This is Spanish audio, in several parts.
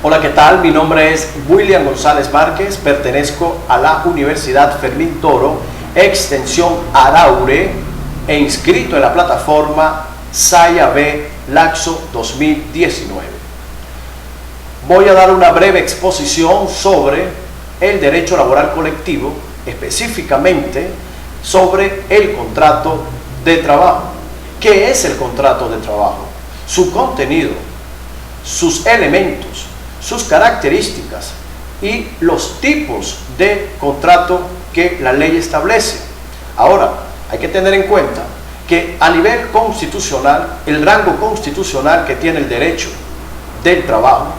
Hola, ¿qué tal? Mi nombre es William González Márquez, pertenezco a la Universidad Fermín Toro, extensión Araure, e inscrito en la plataforma SAIA-B Laxo 2019. Voy a dar una breve exposición sobre el derecho laboral colectivo, específicamente sobre el contrato de trabajo. ¿Qué es el contrato de trabajo? Su contenido, sus elementos, sus características y los tipos de contrato que la ley establece. Ahora, hay que tener en cuenta que a nivel constitucional, el rango constitucional que tiene el derecho del trabajo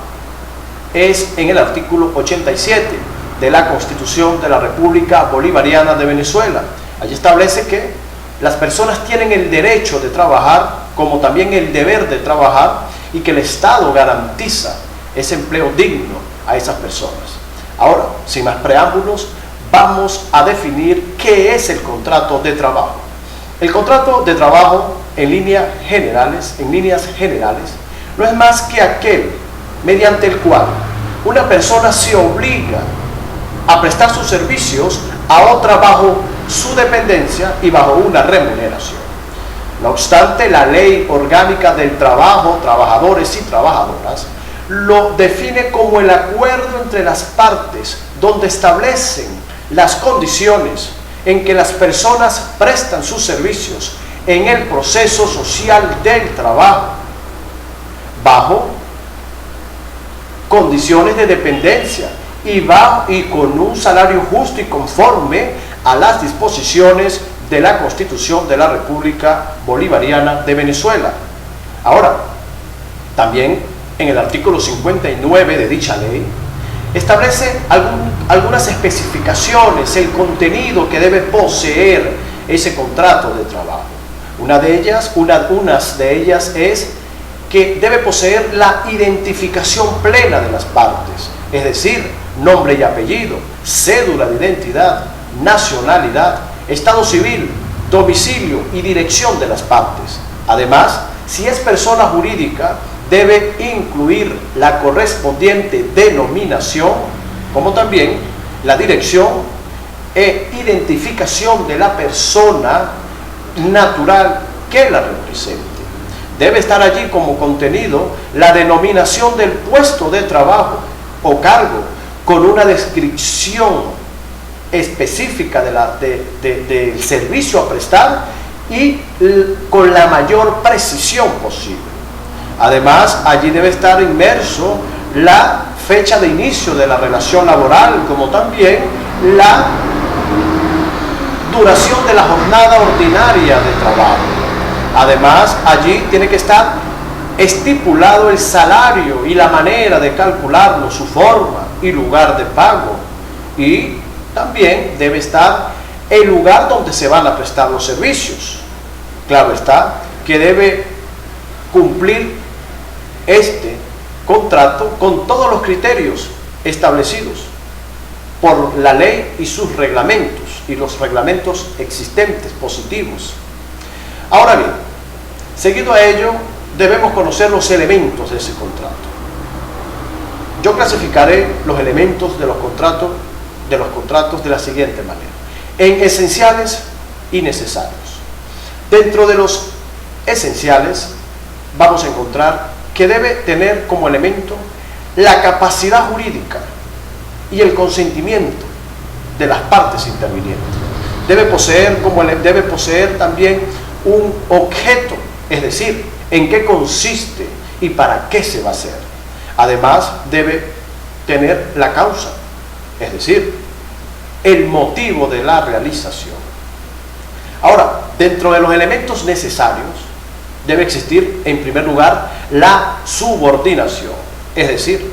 es en el artículo 87 de la Constitución de la República Bolivariana de Venezuela. Allí establece que las personas tienen el derecho de trabajar, como también el deber de trabajar, y que el Estado garantiza ese empleo digno a esas personas. Ahora, sin más preámbulos, vamos a definir qué es el contrato de trabajo. El contrato de trabajo, en líneas generales, no es más que aquel mediante el cual una persona se obliga a prestar sus servicios a otra bajo su dependencia y bajo una remuneración. No obstante, la Ley Orgánica del Trabajo, Trabajadores y Trabajadoras, lo define como el acuerdo entre las partes donde establecen las condiciones en que las personas prestan sus servicios en el proceso social del trabajo, bajo condiciones de dependencia y con un salario justo y conforme a las disposiciones de la Constitución de la República Bolivariana de Venezuela. Ahora, también en el artículo 59 de dicha ley, establece algunas especificaciones, el contenido que debe poseer ese contrato de trabajo. Unas de ellas es que debe poseer la identificación plena de las partes, es decir, nombre y apellido, cédula de identidad, nacionalidad, estado civil, domicilio y dirección de las partes. Además, si es persona jurídica, debe incluir la correspondiente denominación, como también la dirección e identificación de la persona natural que la represente. Debe estar allí como contenido la denominación del puesto de trabajo o cargo con una descripción específica del servicio a prestar y con la mayor precisión posible. Además, allí debe estar inmerso la fecha de inicio de la relación laboral, como también la duración de la jornada ordinaria de trabajo. Además, allí tiene que estar estipulado el salario y la manera de calcularlo, su forma y lugar de pago. Y también debe estar el lugar donde se van a prestar los servicios. Claro está que debe cumplir este contrato con todos los criterios establecidos por la ley y sus reglamentos y los reglamentos existentes positivos. Ahora bien, seguido a ello, debemos conocer los elementos de ese contrato. Yo clasificaré los elementos de los contratos de la siguiente manera: en esenciales y necesarios. Dentro de los esenciales vamos a encontrar que debe tener como elemento la capacidad jurídica y el consentimiento de las partes intervinientes. Debe poseer también un objeto, es decir, en qué consiste y para qué se va a hacer. Además, debe tener la causa, es decir, el motivo de la realización. Ahora, dentro de los elementos necesarios, debe existir, en primer lugar, la subordinación, es decir,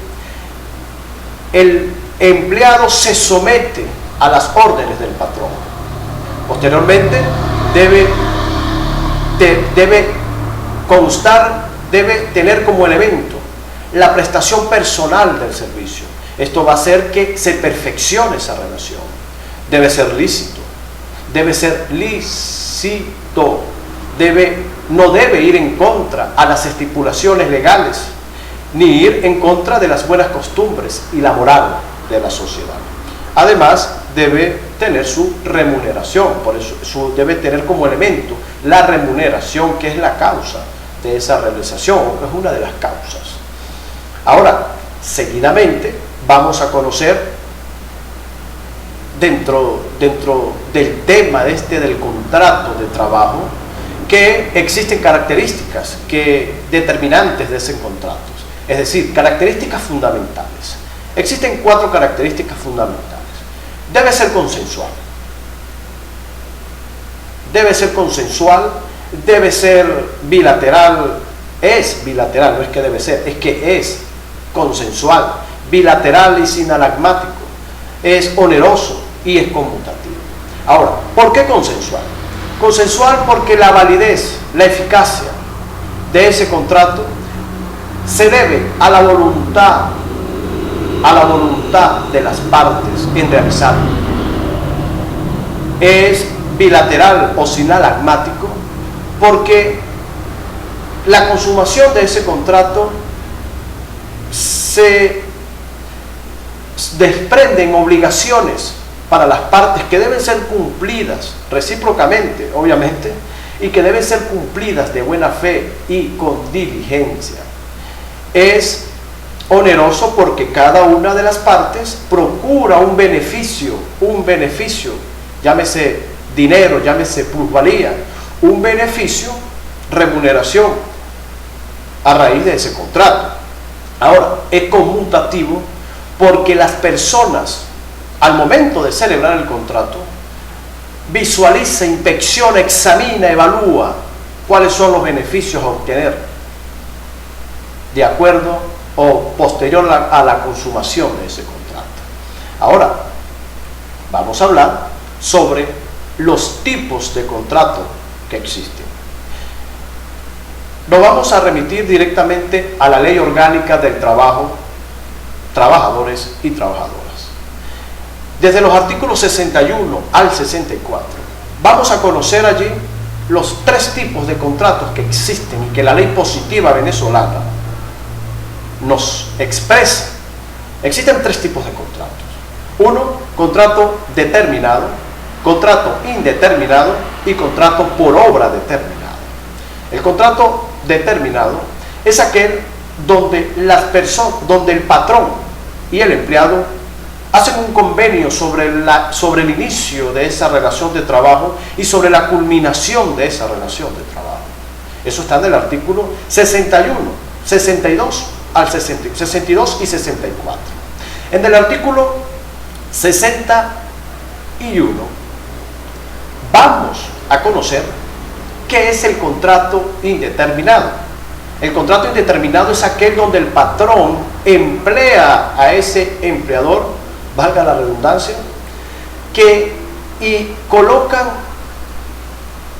el empleado se somete a las órdenes del patrón. Posteriormente, debe tener como elemento la prestación personal del servicio. Esto va a hacer que se perfeccione esa relación. Debe ser lícito, no debe ir en contra a las estipulaciones legales ni ir en contra de las buenas costumbres y la moral de la sociedad. Además, debe tener su remuneración, por eso debe tener como elemento la remuneración, que es la causa de esa realización, o es una de las causas. Ahora, seguidamente, vamos a conocer dentro del tema del contrato de trabajo, que existen características determinantes de ese contrato, es decir, características fundamentales. Existen 4 características fundamentales. Debe ser consensual. Debe ser consensual, debe ser bilateral. Es bilateral, no es que debe ser, es que es consensual, bilateral y sin anagmático. Es oneroso y es conmutativo. Ahora, ¿por qué consensual? Consensual porque la validez, la eficacia de ese contrato se debe a la voluntad de las partes en realizarlo. Es bilateral o sinalagmático porque la consumación de ese contrato se desprenden obligaciones para las partes que deben ser cumplidas recíprocamente, obviamente, y que deben ser cumplidas de buena fe y con diligencia. Es oneroso porque cada una de las partes procura un beneficio, llámese dinero, llámese plusvalía, un beneficio, remuneración a raíz de ese contrato. Ahora, es conmutativo porque las personas, al momento de celebrar el contrato, visualiza, inspecciona, examina, evalúa cuáles son los beneficios a obtener de acuerdo o posterior a la consumación de ese contrato. Ahora, vamos a hablar sobre los tipos de contrato que existen. Nos vamos a remitir directamente a la Ley Orgánica del Trabajo, Trabajadores y Trabajadoras. Desde los artículos 61 al 64, vamos a conocer allí los 3 tipos de contratos que existen y que la ley positiva venezolana nos expresa. Existen 3 tipos de contratos. 1, contrato determinado, contrato indeterminado y contrato por obra determinada. El contrato determinado es aquel donde el patrón y el empleado hacen un convenio sobre el inicio de esa relación de trabajo y sobre la culminación de esa relación de trabajo. Eso está en el artículo 61, 62 y 64. En el artículo 61 vamos a conocer qué es el contrato indeterminado. El contrato indeterminado es aquel donde el patrón emplea a ese empleador, valga la redundancia,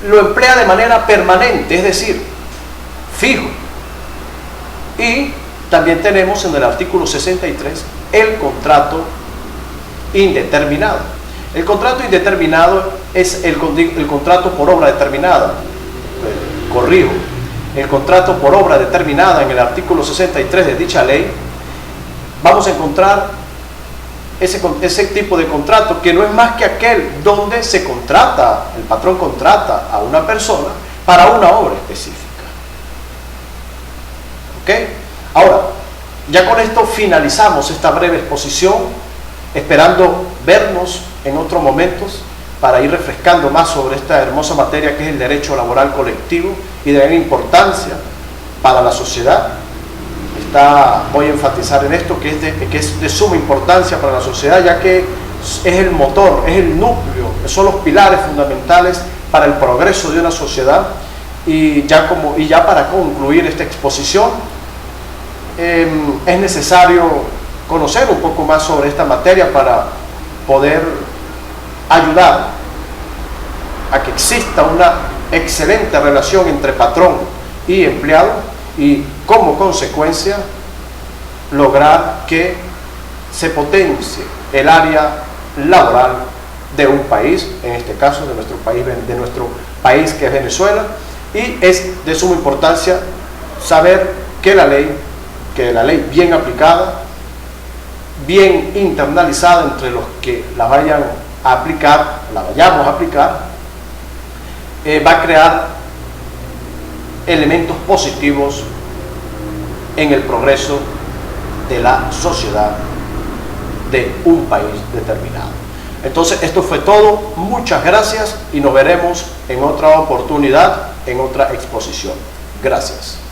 lo emplea de manera permanente, es decir, fijo. Y también tenemos en el artículo 63 el contrato indeterminado. El contrato indeterminado es el contrato por obra determinada. Corrijo. El contrato por obra determinada en el artículo 63 de dicha ley, vamos a encontrar ese tipo de contrato que no es más que aquel donde el patrón contrata a una persona para una obra específica. ¿Ok? Ahora, ya con esto finalizamos esta breve exposición, esperando vernos en otros momentos para ir refrescando más sobre esta hermosa materia que es el derecho laboral colectivo y de gran importancia para la sociedad. Voy a enfatizar en esto que es de suma importancia para la sociedad, ya que es el motor, es el núcleo, son los pilares fundamentales para el progreso de una sociedad. Y ya para concluir esta exposición, es necesario conocer un poco más sobre esta materia para poder ayudar a que exista una excelente relación entre patrón y empleado y como consecuencia lograr que se potencie el área laboral de un país, en este caso de nuestro país que es Venezuela. Y es de suma importancia saber que la ley que la ley bien aplicada, bien internalizada entre los que la vayan a aplicar, la vayamos a aplicar, va a crear elementos positivos en el progreso de la sociedad de un país determinado. Entonces, esto fue todo. Muchas gracias y nos veremos en otra oportunidad, en otra exposición. Gracias.